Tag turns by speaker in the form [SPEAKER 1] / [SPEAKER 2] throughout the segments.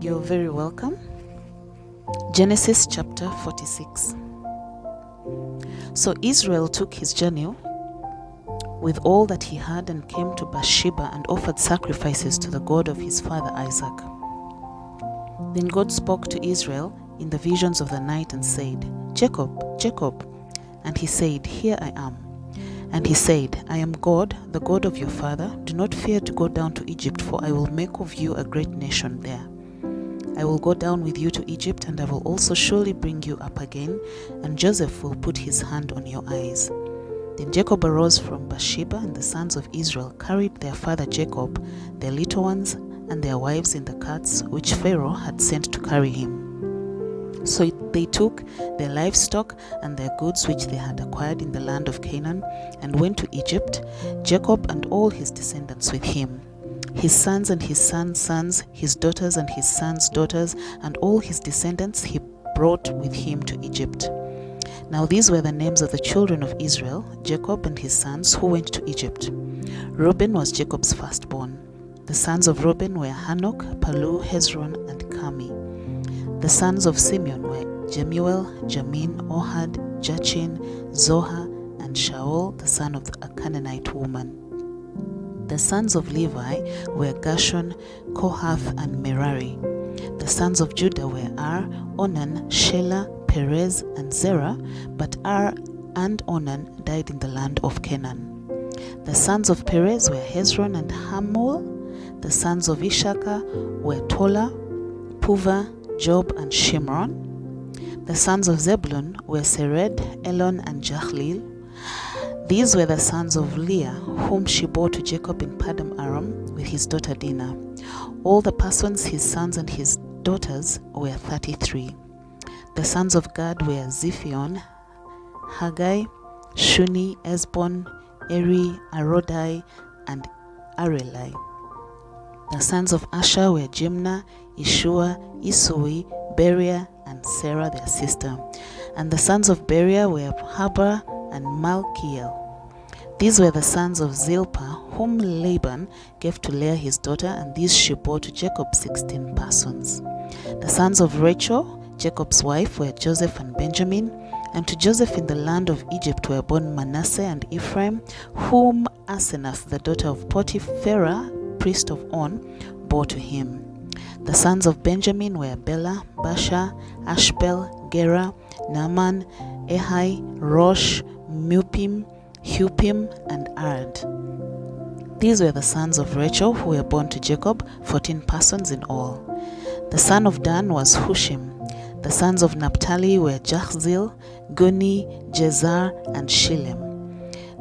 [SPEAKER 1] You're very welcome. Genesis chapter 46. So Israel took his journey with all that he had and came to Beersheba and offered sacrifices to the God of his father Isaac. Then God spoke to Israel in the visions of the night and said, "Jacob, Jacob." And he said, "Here I am." And he said, "I am God, the God of your father. Do not fear to go down to Egypt, for I will make of you a great nation there. I will go down with you to Egypt, and I will also surely bring you up again, and Joseph will put his hand on your eyes." Then Jacob arose from Beersheba, and the sons of Israel carried their father Jacob, their little ones, and their wives in the carts which Pharaoh had sent to carry him. So they took their livestock and their goods which they had acquired in the land of Canaan, and went to Egypt, Jacob and all his descendants with him, his sons and his sons' sons, his daughters and his sons' daughters, and all his descendants he brought with him to Egypt. Now these were the names of the children of Israel, Jacob and his sons, who went to Egypt. Reuben was Jacob's firstborn. The sons of Reuben were Hanok, Palu, Hezron, and Carmi. The sons of Simeon were Jemuel, Jamin, Ohad, Jachin, Zohar, and Shaul, the son of a Canaanite woman. The sons of Levi were Gershon, Kohath, and Merari. The sons of Judah were Ar, Onan, Shelah, Perez, and Zerah, but Ar and Onan died in the land of Canaan. The sons of Perez were Hezron and Hamul. The sons of Issachar were Tola, Puva, Job, and Shimron. The sons of Zebulun were Sered, Elon, and Jachlil. These were the sons of Leah, whom she bore to Jacob in Padam Aram with his daughter Dinah. All the persons, his sons and his daughters, were 33. The sons of Gad were Ziphion, Haggai, Shuni, Esbon, Eri, Arodai, and Arelai. The sons of Asher were Jimnah, Ishua, Isui, Beriah, and Sarah their sister. And the sons of Beriah were Habar and Malkiel. These were the sons of Zilpah, whom Laban gave to Leah his daughter, and these she bore to Jacob 16 persons. The sons of Rachel, Jacob's wife, were Joseph and Benjamin, and to Joseph in the land of Egypt were born Manasseh and Ephraim, whom Asenath, the daughter of Potipharah, priest of On, bore to him. The sons of Benjamin were Bela, Basha, Ashbel, Gera, Naaman, Ehai, Rosh, Mupim, Hupim, and Ard. These were the sons of Rachel, who were born to Jacob, 14 persons in all. The son of Dan was Hushim. The sons of Naphtali were Jachzil, Guni, Jezer, and Shillem.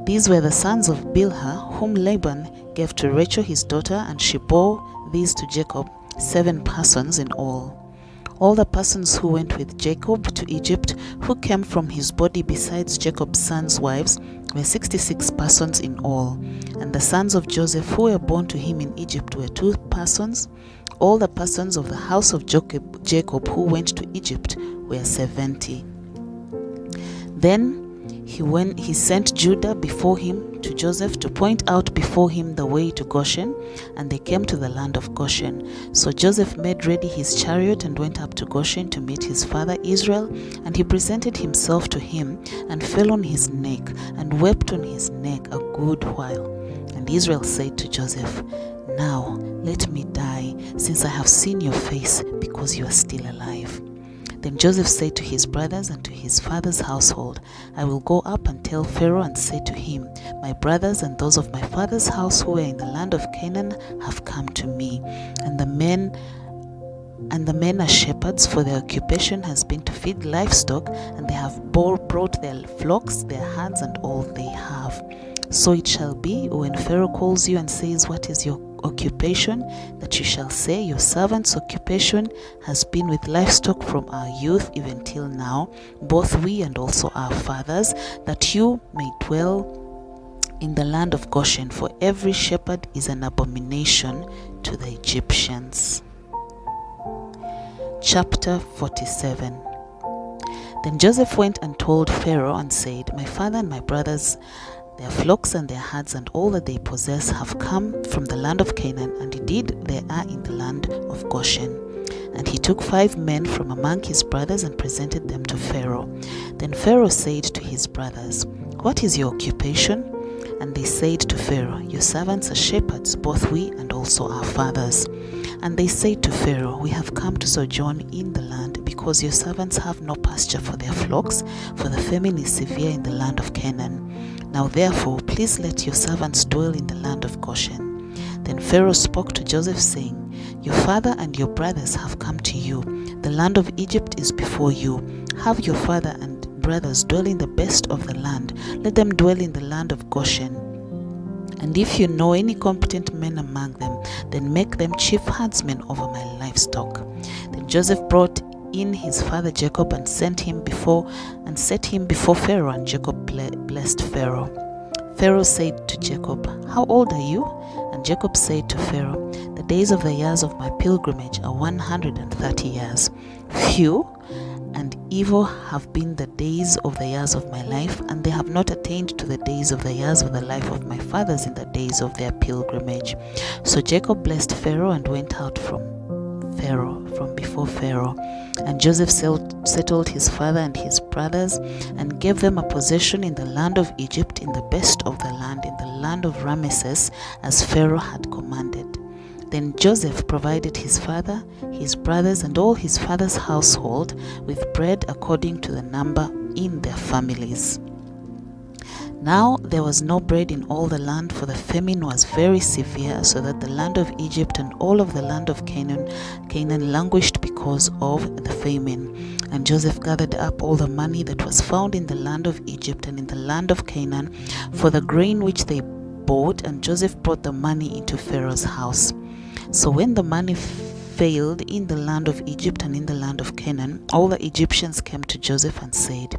[SPEAKER 1] These were the sons of Bilhah, whom Laban gave to Rachel his daughter, and she bore these to Jacob, 7 persons in all. All the persons who went with Jacob to Egypt, who came from his body besides Jacob's sons' wives, were 66 persons in all. And the sons of Joseph who were born to him in Egypt were 2 persons. All the persons of the house of Jacob who went to Egypt were 70. Then he sent Judah before him to Joseph to point out before him the way to Goshen, and they came to the land of Goshen. So Joseph made ready his chariot and went up to Goshen to meet his father Israel, and he presented himself to him and fell on his neck and wept on his neck a good while. And Israel said to Joseph, "Now let me die, since I have seen your face, because you are still alive." Then Joseph said to his brothers and to his father's household, "I will go up and tell Pharaoh and say to him, My brothers and those of my father's house who were in the land of Canaan have come to me, and the men are shepherds, for their occupation has been to feed livestock, and they have brought their flocks, their herds, and all they have. So it shall be, when Pharaoh calls you and says, What is your occupation? That you shall say, Your servant's occupation has been with livestock from our youth even till now, both we and also our fathers, that you may dwell in the land of Goshen, for every shepherd is an abomination to the Egyptians." Chapter 47. Then Joseph went and told Pharaoh and said, "My father and my brothers, their flocks and their herds and all that they possess have come from the land of Canaan, and indeed they are in the land of Goshen. And he took 5 men from among his brothers and presented them to Pharaoh. Then Pharaoh said to his brothers, "What is your occupation?" And they said to Pharaoh, "Your servants are shepherds, both we and also our fathers." And they said to Pharaoh, "We have come to sojourn in the land, because your servants have no pasture for their flocks, for the famine is severe in the land of Canaan. Now therefore, please let your servants dwell in the land of Goshen." Then Pharaoh spoke to Joseph, saying, "Your father and your brothers have come to you. The land of Egypt is before you. Have your father and brothers dwell in the best of the land. Let them dwell in the land of Goshen. And if you know any competent men among them, then make them chief herdsmen over my livestock." Then Joseph brought in his father Jacob and set him before Pharaoh, and Jacob blessed Pharaoh. Pharaoh said to Jacob, "How old are you?" And Jacob said to Pharaoh, "The days of the years of my pilgrimage are 130 years. Few and evil have been the days of the years of my life, and they have not attained to the days of the years of the life of my fathers in the days of their pilgrimage." So Jacob blessed Pharaoh and went out from before Pharaoh. And Joseph settled his father and his brothers, and gave them a possession in the land of Egypt, in the best of the land, in the land of Ramesses, as Pharaoh had commanded. Then Joseph provided his father, his brothers, and all his father's household with bread according to the number in their families. Now there was no bread in all the land, for the famine was very severe, so that the land of Egypt and all of the land of Canaan languished because of the famine. And Joseph gathered up all the money that was found in the land of Egypt and in the land of Canaan for the grain which they bought, and Joseph brought the money into Pharaoh's house. So when the money failed in the land of Egypt and in the land of Canaan, all the Egyptians came to Joseph and said,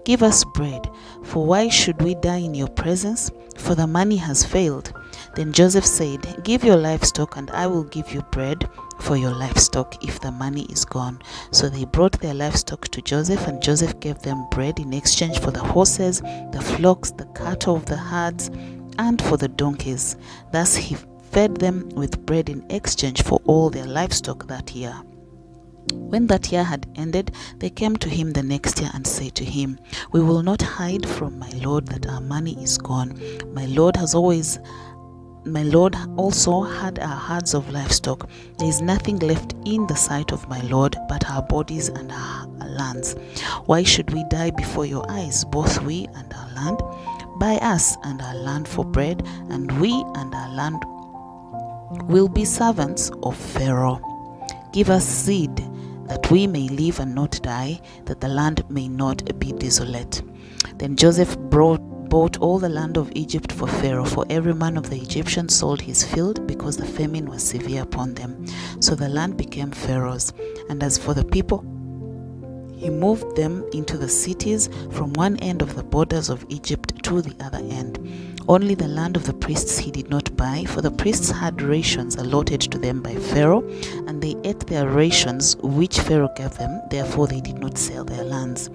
[SPEAKER 1] "Give us bread, for why should we die in your presence? For the money has failed." Then Joseph said, "Give your livestock, and I will give you bread for your livestock if the money is gone." So they brought their livestock to Joseph, and Joseph gave them bread in exchange for the horses, the flocks, the cattle of the herds, and for the donkeys. Thus he fed them with bread in exchange for all their livestock that year. When that year had ended, they came to him the next year and said to him, "We will not hide from my lord that our money is gone. My lord also had our herds of livestock. There is nothing left in the sight of my lord but our bodies and our lands. Why should we die before your eyes, both we and our land? Buy us and our land for bread, and we and our land will be servants of Pharaoh. Give us seed, that we may live and not die, that the land may not be desolate." Then Joseph bought all the land of Egypt for Pharaoh, for every man of the Egyptians sold his field, because the famine was severe upon them. So the land became Pharaoh's. And as for the people, he moved them into the cities from one end of the borders of Egypt to the other end. Only the land of the priests he did not buy, for the priests had rations allotted to them by Pharaoh, and they ate their rations which Pharaoh gave them, therefore they did not sell their lands.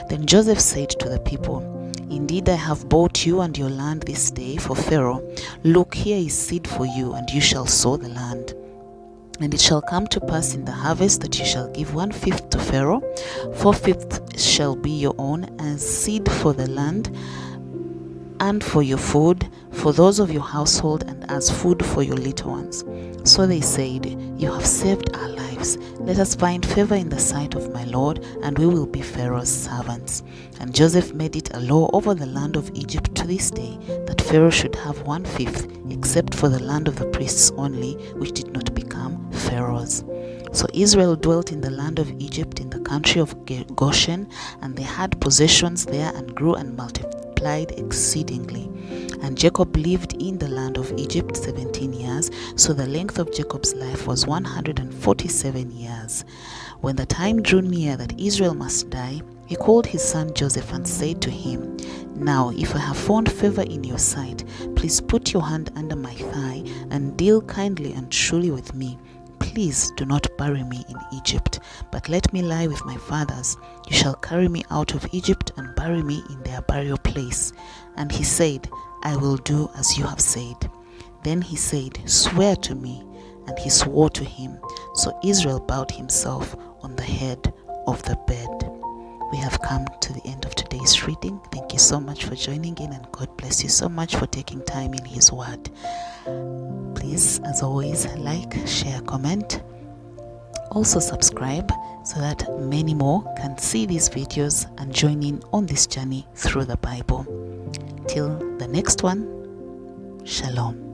[SPEAKER 1] Then Joseph said to the people, "Indeed I have bought you and your land this day for Pharaoh. Look, here is seed for you, and you shall sow the land. And it shall come to pass in the harvest that you shall give 1/5 to Pharaoh, 4/5 shall be your own, as seed for the land, and for your food, for those of your household, and as food for your little ones." So they said, "You have saved our lives. Let us find favor in the sight of my lord, and we will be Pharaoh's servants." And Joseph made it a law over the land of Egypt to this day, that Pharaoh should have 1/5, except for the land of the priests only, which did not become Pharaoh's. So Israel dwelt in the land of Egypt, in the country of Goshen, and they had possessions there, and grew and multiplied exceedingly. And Jacob lived in the land of Egypt 17 years, so the length of Jacob's life was 147 years. When the time drew near that Israel must die, he called his son Joseph and said to him, "Now if I have found favor in your sight, please put your hand under my thigh, and deal kindly and truly with me. Please do not bury me in Egypt, but let me lie with my fathers. You shall carry me out of Egypt and bury me in their burial place." And he said, "I will do as you have said." Then he said, "Swear to me." and he swore to him. So Israel bowed himself on the head of the bed. We have come to the end of today's reading. Thank you so much for joining in, and God bless you so much for taking time in his word. Please, as always, like, share, comment. Also subscribe so that many more can see these videos and join in on this journey through the Bible. Till the next one, Shalom.